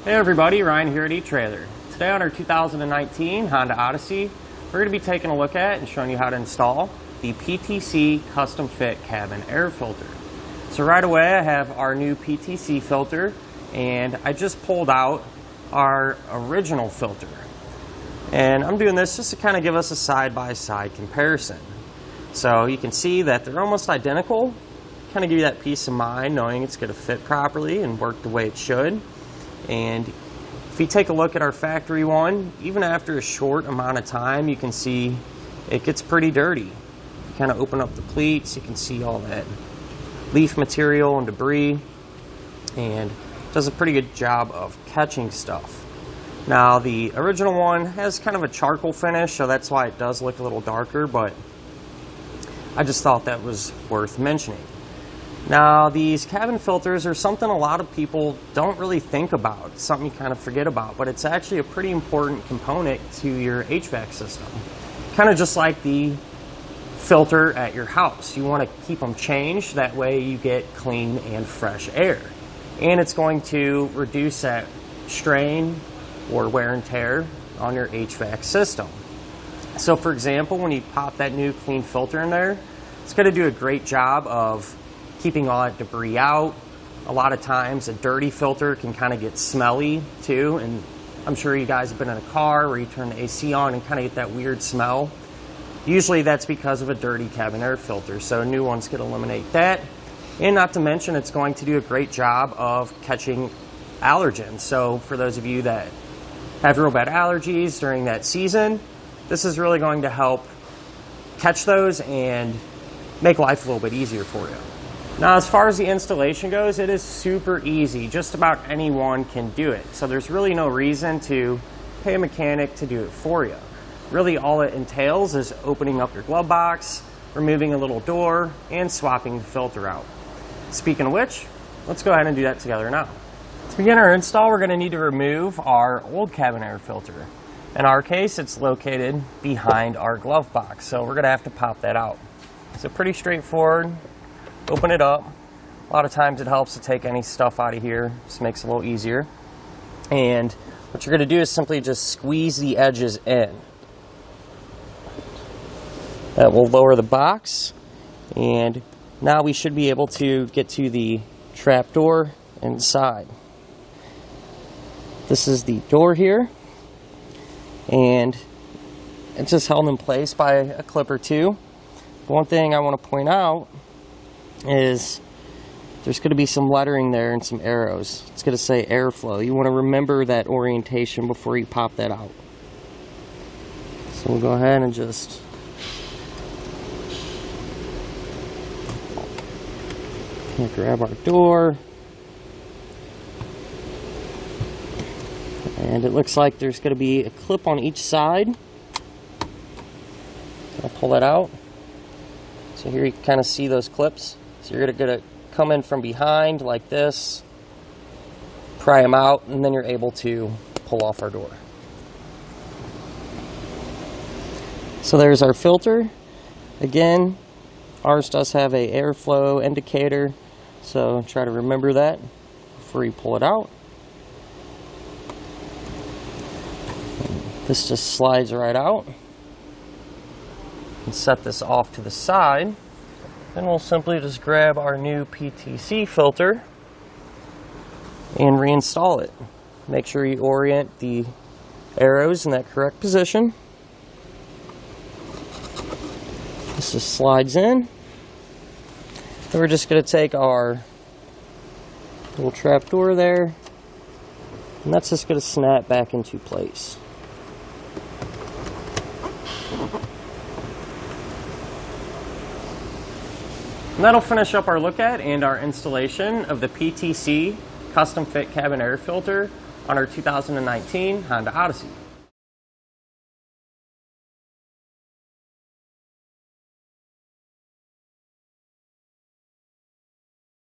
Hey everybody, Ryan here at eTrailer. Today on our 2019 Honda Odyssey, we're going to be taking a look at and showing you how to install the PTC Custom Fit Cabin Air Filter. So right away I have our new PTC filter, and I just pulled out our original filter. And I'm doing this just to kind of give us a side-by-side comparison. So you can see that they're almost identical, kind of give you that peace of mind knowing it's going to fit properly and work the way it should. And if you take a look at our factory one, even after a short amount of time, you can see it gets pretty dirty. You kind of open up the pleats, you can see all that leaf material and debris, and it does a pretty good job of catching stuff. Now the original one has kind of a charcoal finish, so that's why it does look a little darker, but I just thought that was worth mentioning. Now, these cabin filters are something a lot of people don't really think about. It's something you kind of forget about, but it's actually a pretty important component to your HVAC system. Kind of just like the filter at your house. You want to keep them changed, that way you get clean and fresh air. And it's going to reduce that strain or wear and tear on your HVAC system. So for example, when you pop that new clean filter in there, it's going to do a great job of keeping all that debris out. A lot of times a dirty filter can kind of get smelly too, and I'm sure you guys have been in a car where you turn the AC on and kind of get that weird smell. Usually that's because of a dirty cabin air filter, so new ones could eliminate that. And not to mention, it's going to do a great job of catching allergens. So for those of you that have real bad allergies during that season, this is really going to help catch those and make life a little bit easier for you. Now, as far as the installation goes, it is super easy. Just about anyone can do it. So there's really no reason to pay a mechanic to do it for you. Really all it entails is opening up your glove box, removing a little door, and swapping the filter out. Speaking of which, let's go ahead and do that together now. To begin our install, we're going to need to remove our old cabin air filter. In our case, it's located behind our glove box, so we're going to have to pop that out. So pretty straightforward. Open it up. A lot of times it helps to take any stuff out of here. Just makes it a little easier. And what you're going to do is simply just squeeze the edges in. That will lower the box. And now we should be able to get to the trap door inside. This is the door here. And it's just held in place by a clip or two. One thing I want to point out is there's going to be some lettering there and some arrows. It's going to say airflow. You want to remember that orientation before you pop that out. So we'll go ahead and just grab our door. And it looks like there's going to be a clip on each side. I'll pull that out. So here you can kind of see those clips. So you're going to come in from behind like this, pry them out, and then you're able to pull off our door. So there's our filter. Again, ours does have a airflow indicator, so try to remember that before you pull it out. This just slides right out. And set this off to the side. Then we'll simply just grab our new PTC filter and reinstall it. Make sure you orient the arrows in that correct position. This just slides in. Then we're just going to take our little trap door there, and that's just going to snap back into place. And that'll finish up our look at and our installation of the PTC Custom Fit Cabin Air Filter on our 2019 Honda Odyssey.